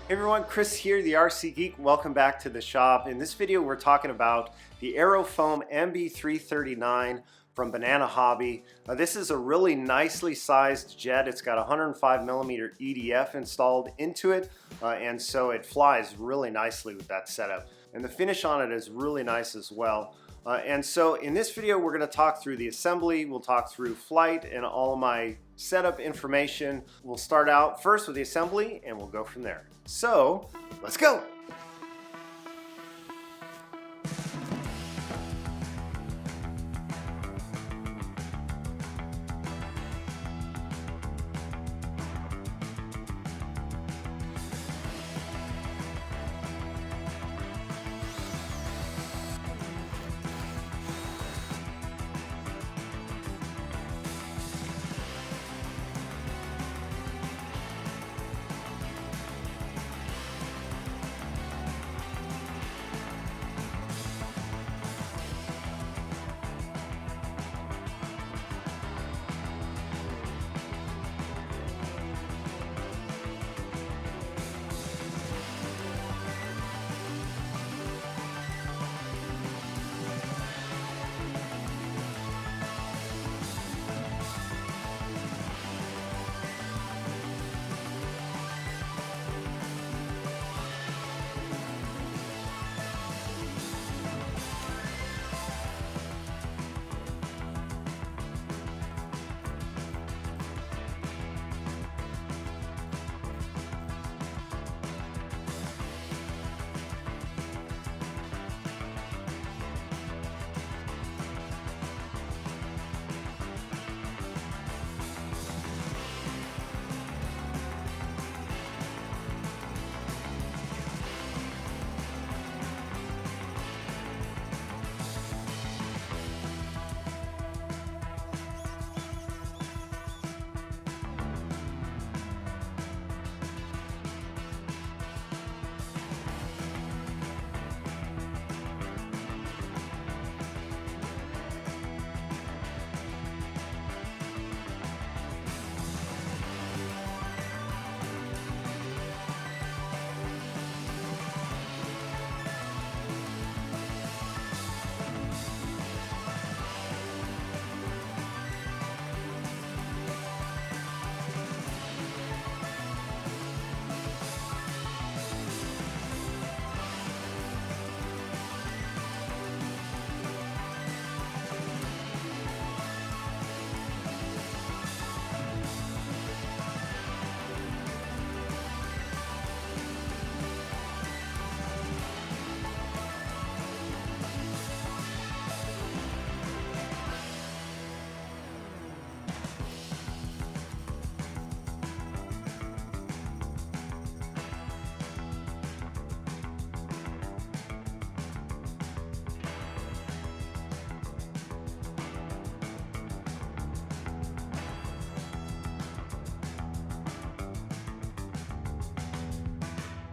Hey everyone, Chris here, the RC Geek. Welcome back to the shop. In this video we're talking about the AeroFoam MB-339 from Banana Hobby. This is a really nicely sized jet. It's got 105mm EDF installed into it, and so it flies really nicely with that setup. And the finish on it is really nice as well. And so in this video we're going to talk through the assembly, we'll talk through flight and all of my setup information. We'll start out first with the assembly and we'll go from there. So let's go!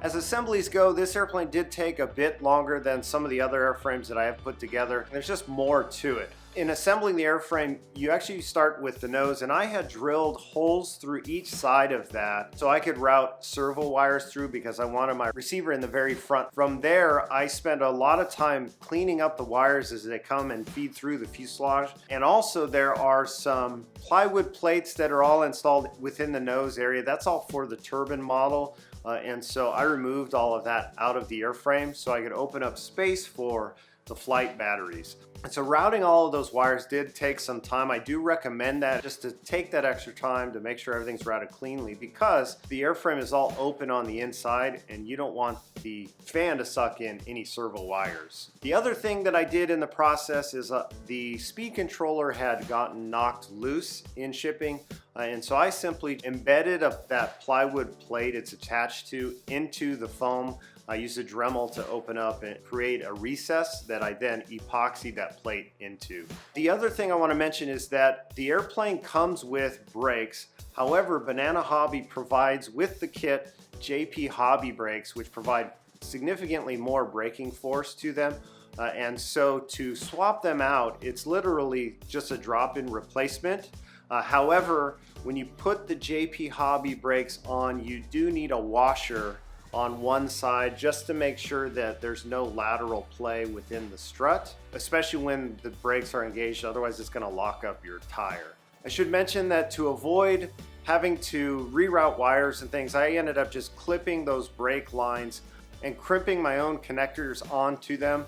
As assemblies go, this airplane did take a bit longer than some of the other airframes that I have put together. There's just more to it. In assembling the airframe, you actually start with the nose, and I had drilled holes through each side of that so I could route servo wires through because I wanted my receiver in the very front. From there, I spent a lot of time cleaning up the wires as they come and feed through the fuselage. And also there are some plywood plates that are all installed within the nose area. That's all for the turbine model. And so I removed all of that out of the airframe so I could open up space for the flight batteries. And so routing all of those wires did take some time. I do recommend that just to take that extra time to make sure everything's routed cleanly because the airframe is all open on the inside and you don't want the fan to suck in any servo wires. The other thing that I did in the process is the speed controller had gotten knocked loose in shipping. And so I simply embedded that plywood plate it's attached to into the foam. I used a Dremel to open up and create a recess that I then epoxied that plate into. The other thing I want to mention is that the airplane comes with brakes. However, Banana Hobby provides with the kit JPHobby brakes, which provide significantly more braking force to them. And so to swap them out, it's literally just a drop-in replacement. However, when you put the JPHobby brakes on, you do need a washer on one side just to make sure that there's no lateral play within the strut, especially when the brakes are engaged, otherwise it's going to lock up your tire. I should mention that to avoid having to reroute wires and things, I ended up just clipping those brake lines and crimping my own connectors onto them,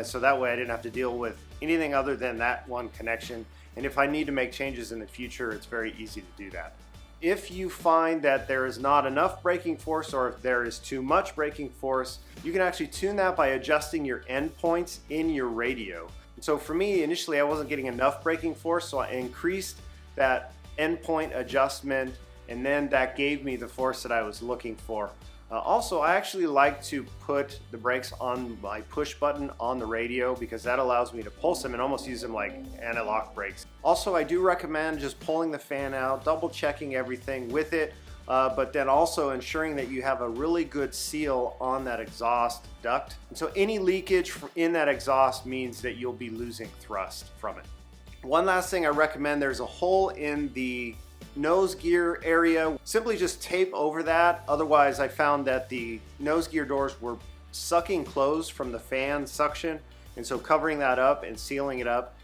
so that way I didn't have to deal with anything other than that one connection. And if I need to make changes in the future, it's very easy to do that. If you find that there is not enough braking force, or if there is too much braking force, you can actually tune that by adjusting your endpoints in your radio. And so for me, initially I wasn't getting enough braking force, so I increased that endpoint adjustment, and then that gave me the force that I was looking for. Also, I actually like to put the brakes on my push button on the radio because that allows me to pulse them and almost use them like anti-lock brakes. Also, I do recommend just pulling the fan out, double checking everything with it, but then also ensuring that you have a really good seal on that exhaust duct. And so any leakage in that exhaust means that you'll be losing thrust from it. One last thing I recommend, there's a hole in the nose gear area. Simply just tape over that. Otherwise, I found that the nose gear doors were sucking closed from the fan suction, and so covering that up and sealing it up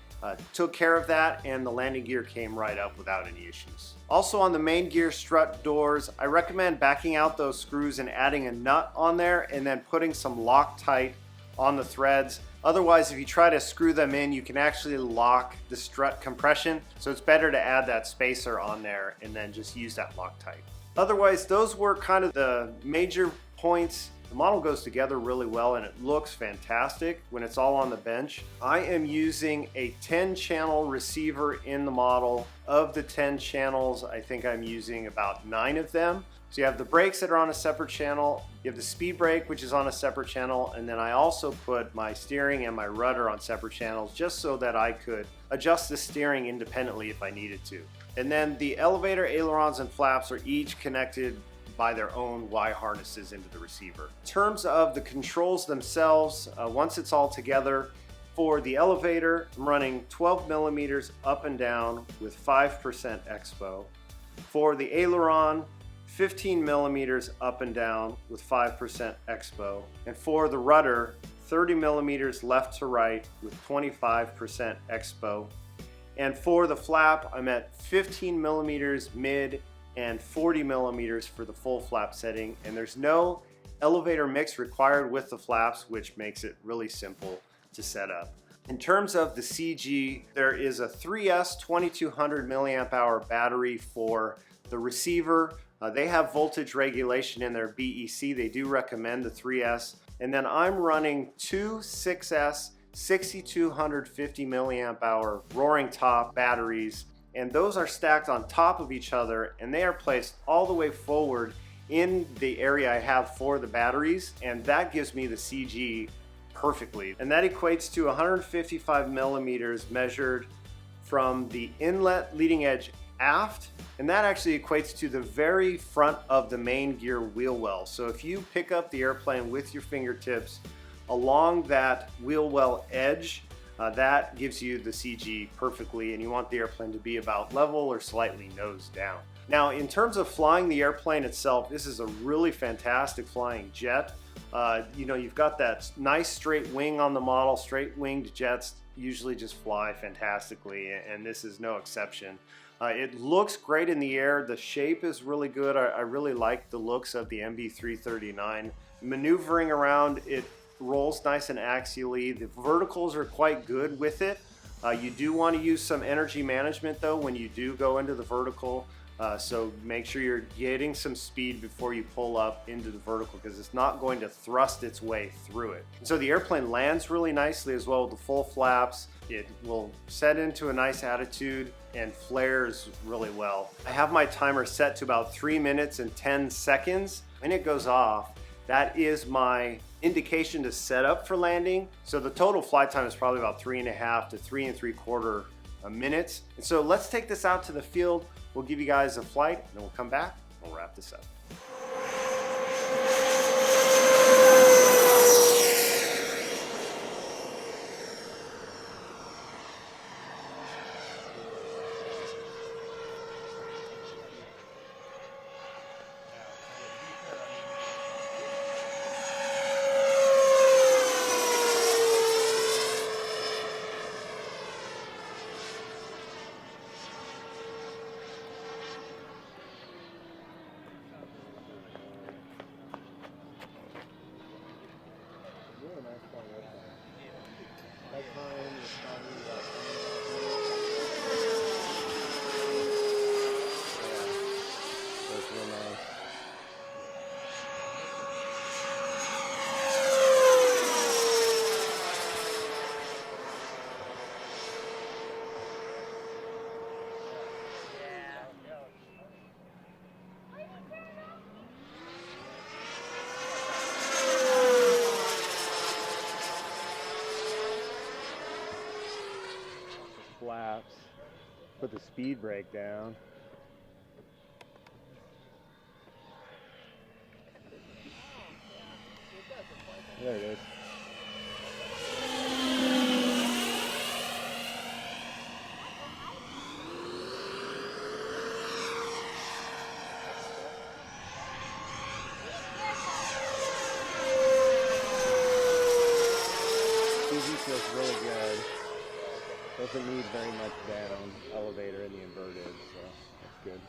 took care of that, and the landing gear came right up without any issues. Also, on the main gear strut doors, I recommend backing out those screws and adding a nut on there and then putting some Loctite on the threads. Otherwise, if you try to screw them in, you can actually lock the strut compression. So it's better to add that spacer on there and then just use that Loctite. Otherwise, those were kind of the major points. The model goes together really well and it looks fantastic when it's all on the bench. I am using a 10-channel receiver in the model. Of the 10 channels, I think I'm using about 9 of them. So you have the brakes that are on a separate channel, you have the speed brake, which is on a separate channel, and then I also put my steering and my rudder on separate channels just so that I could adjust the steering independently if I needed to. And then the elevator, ailerons, and flaps are each connected by their own Y harnesses into the receiver. In terms of the controls themselves, once it's all together, for the elevator, I'm running 12 millimeters up and down with 5% expo. For the aileron, 15 millimeters up and down with 5% expo. And for the rudder, 30 millimeters left to right with 25% expo. And for the flap, I'm at 15 millimeters mid and 40 millimeters for the full flap setting. And there's no elevator mix required with the flaps, which makes it really simple to set up. In terms of the CG, there is a 3S 2200 milliamp hour battery for the receiver. They have voltage regulation in their BEC. They do recommend the 3S. And then I'm running two 6S 6250 milliamp hour roaring top batteries, and those are stacked on top of each other, and they are placed all the way forward in the area I have for the batteries, and that gives me the CG perfectly. And that equates to 155 millimeters measured from the inlet leading edge aft, and that actually equates to the very front of the main gear wheel well. So if you pick up the airplane with your fingertips along that wheel well edge, that gives you the CG perfectly, and you want the airplane to be about level or slightly nose down. Now, in terms of flying the airplane itself, this is a really fantastic flying jet. You know, you've got that nice straight wing on the model. Straight winged jets usually just fly fantastically, and this is no exception. It looks great in the air. The shape is really good. I really like the looks of the MB-339. Maneuvering around, it rolls nice and axially. The verticals are quite good with it. You do want to use some energy management though when you do go into the vertical. So make sure you're getting some speed before you pull up into the vertical, because it's not going to thrust its way through it. And so the airplane lands really nicely as well with the full flaps. It will set into a nice attitude and flares really well. I have my timer set to about 3 minutes and 10 seconds. When it goes off, that is my indication to set up for landing. So the total flight time is probably about 3.5 to 3 3/4 minutes. And so let's take this out to the field. We'll give you guys a flight, and then we'll come back and we'll wrap this up. That's real nice. Flaps. Put the speed brake down. There it is. TV feels really good. Doesn't need very much down elevator in the inverted, so that's good.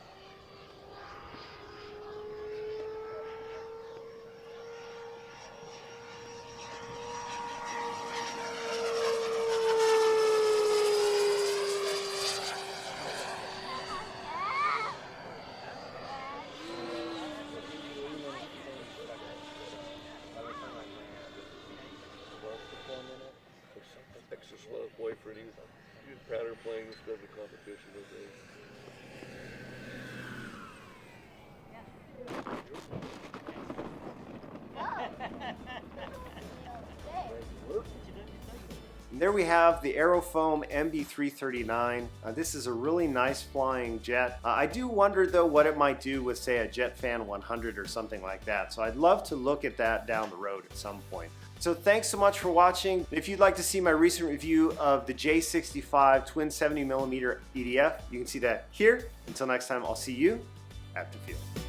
Extra slow boyfriend, he's pattern playing instead of competition with me. And there we have the AeroFoam MB-339. This is a really nice flying jet. I do wonder though what it might do with, say, a Jet Fan 100 or something like that. So I'd love to look at that down the road at some point. So thanks so much for watching. If you'd like to see my recent review of the J65 twin 70mm EDF, you can see that here. Until next time, I'll see you at the field.